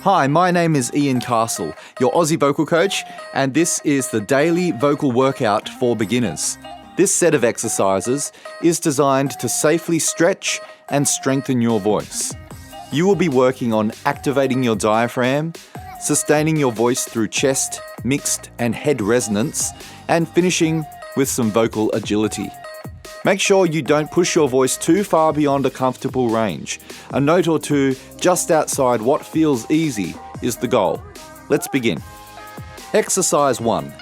Hi, my name is Ian Castle, your Aussie vocal coach, and this is the daily vocal workout for beginners. This set of exercises is designed to safely stretch and strengthen your voice. You will be working on activating your diaphragm, sustaining your voice through chest, mixed, and head resonance, and finishing with some vocal agility. Make sure you don't push your voice too far beyond a comfortable range. A note or two just outside what feels easy is the goal. Let's begin. Exercise 1.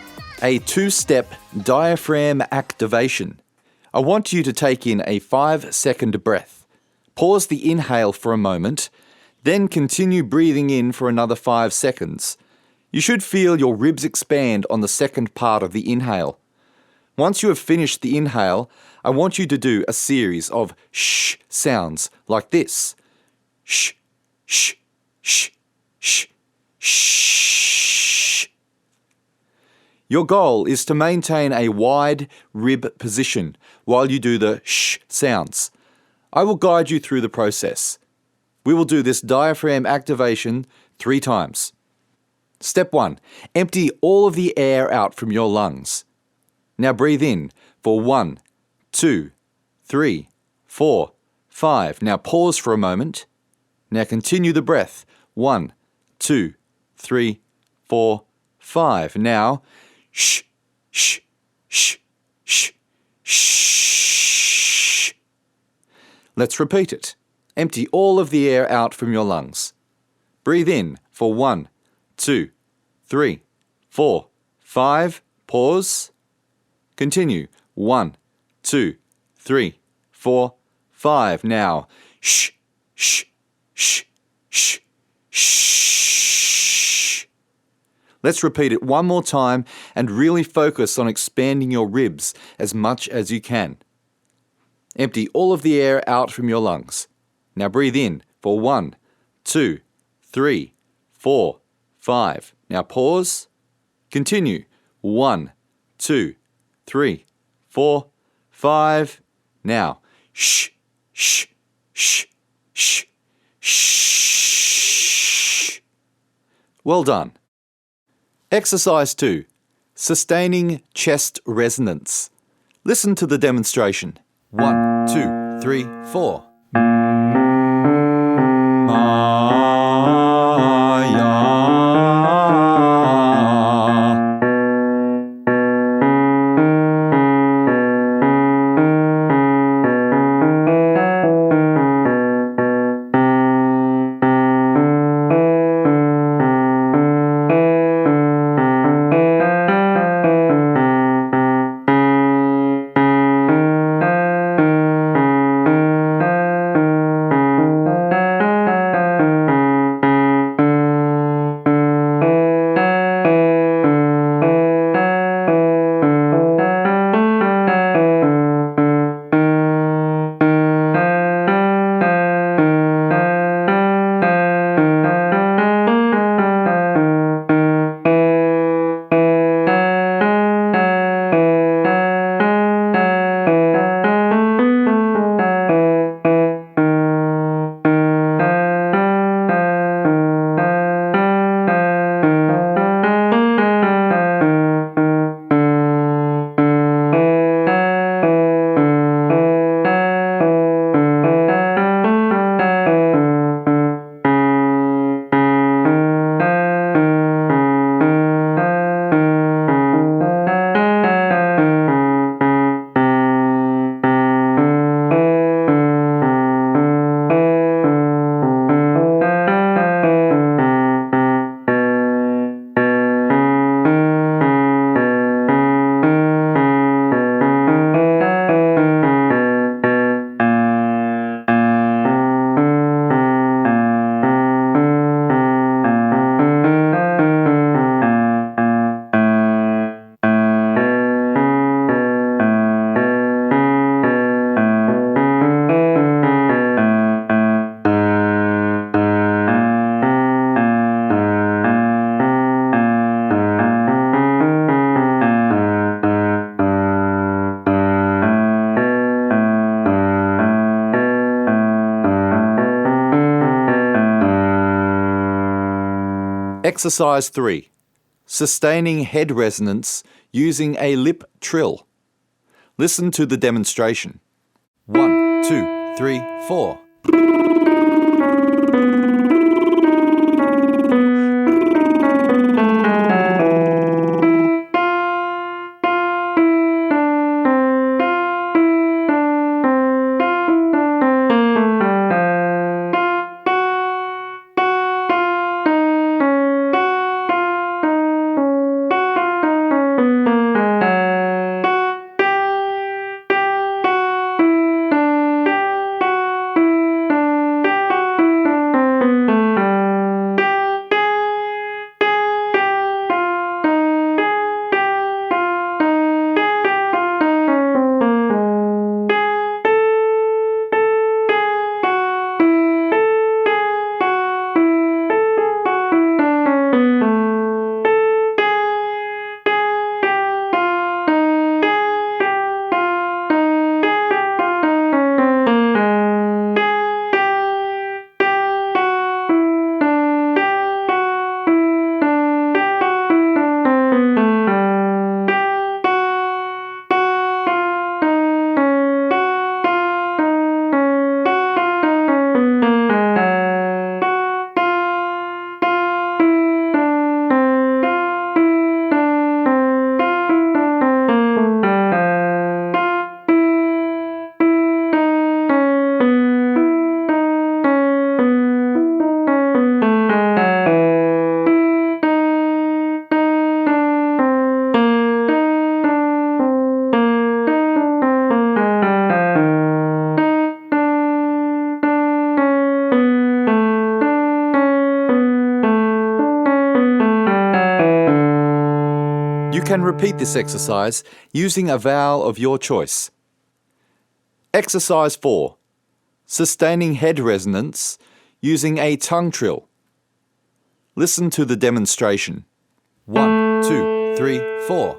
A 2-step diaphragm activation. I want you to take in a 5-second breath. Pause the inhale for a moment, then continue breathing in for another 5 seconds. You should feel your ribs expand on the second part of the inhale. Once you have finished the inhale, I want you to do a series of shh sounds like this. Shh, shh, shh, shh, shh. Your goal is to maintain a wide rib position while you do the shh sounds. I will guide you through the process. We will do this diaphragm activation 3 times. Step 1. Empty all of the air out from your lungs. Now breathe in for 1, 2, 3, 4, 5. Now pause for a moment. Now continue the breath. 1, 2, 3, 4, 5. Now, shh, shh, shh, shh, shh. Let's repeat it. Empty all of the air out from your lungs. Breathe in for 1, 2, 3, 4, 5. Pause. Continue. 1, 2, 3, 4, 5. Now, shh, shh, shh, shh, shh. Let's repeat it one more time and really focus on expanding your ribs as much as you can. Empty all of the air out from your lungs. Now breathe in for 1, 2, 3, 4, 5. Now pause. Continue. 1, 2, 3, 4, 5. Now, shh, shh, shh, shh, shh. Well done. Exercise 2. Sustaining chest resonance. Listen to the demonstration. 1, 2, 3, 4. Exercise 3. Sustaining head resonance using a lip trill. Listen to the demonstration. 1, 2, 3, 4. You can repeat this exercise using a vowel of your choice. Exercise 4. Sustaining head resonance using a tongue trill. Listen to the demonstration. 1, 2, 3, 4.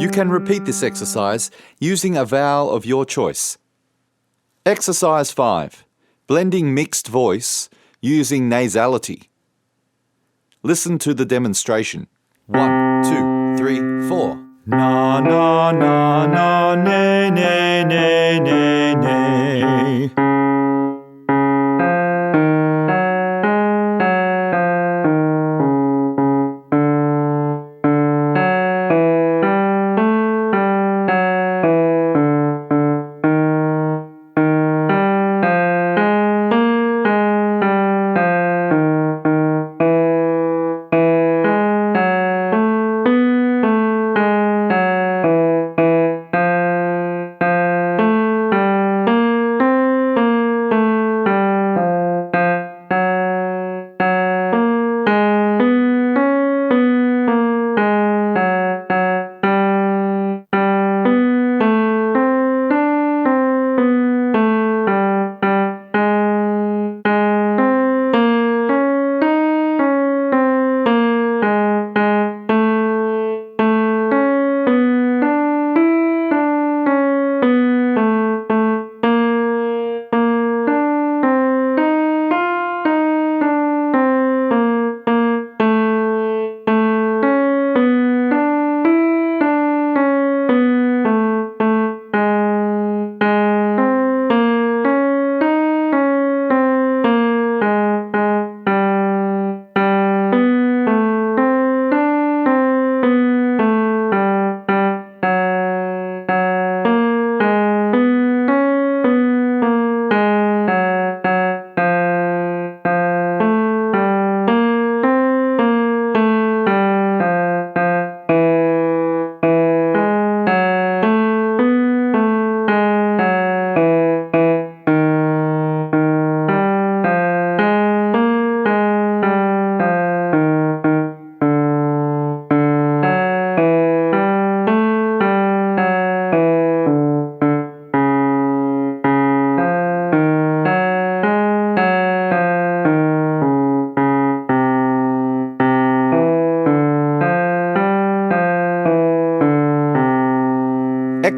You can repeat this exercise using a vowel of your choice. Exercise 5. Blending mixed voice using nasality. Listen to the demonstration. 1, 2, 3, 4. Na na na na ne ne ne ne ne.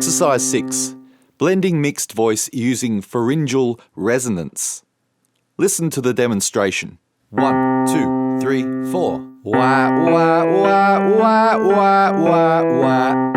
Exercise 6. Blending mixed voice using pharyngeal resonance. Listen to the demonstration. 1, 2, 3, 4. Wah, wah, wah, wah, wah, wah, wah.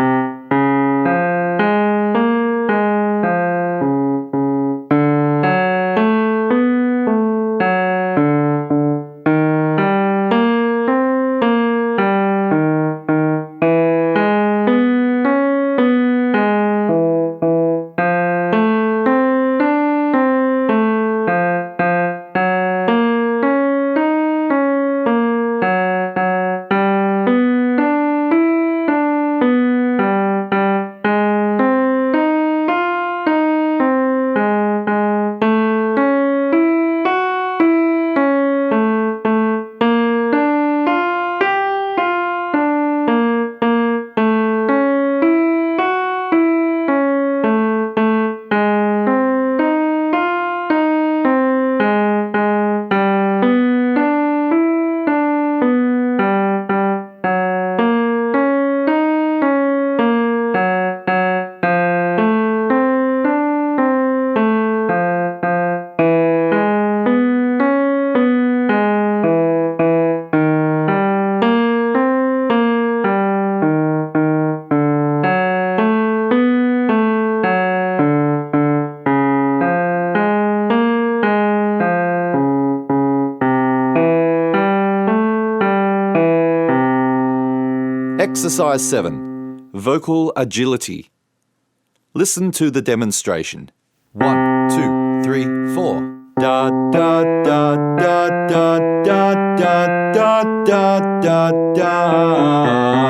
Exercise 7. Vocal agility. Listen to the demonstration. 1, 2, 3, 4. Da da da da da da da da da da da.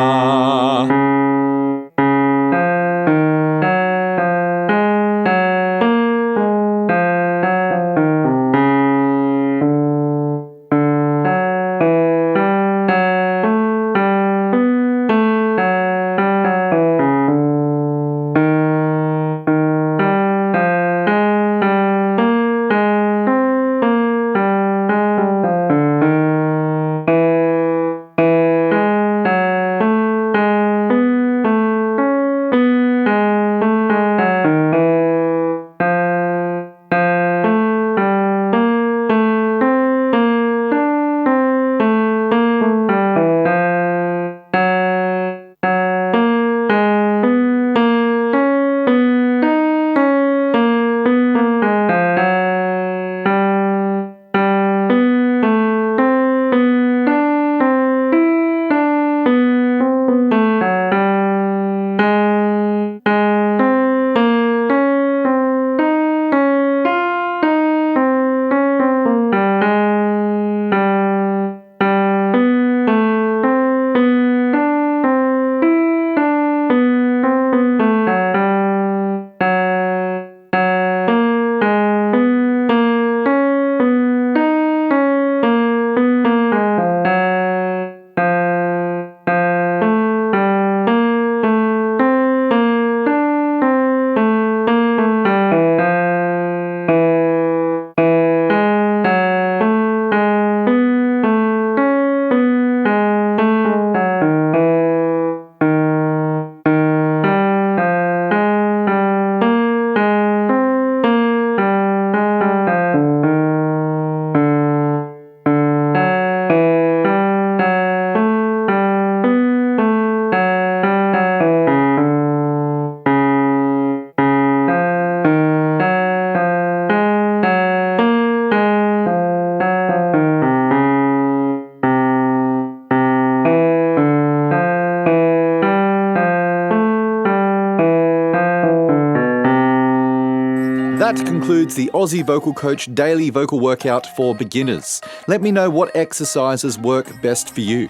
That concludes the Aussie Vocal Coach Daily Vocal Workout for Beginners. Let me know what exercises work best for you.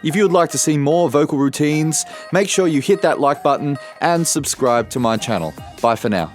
If you would like to see more vocal routines, make sure you hit that like button and subscribe to my channel. Bye for now.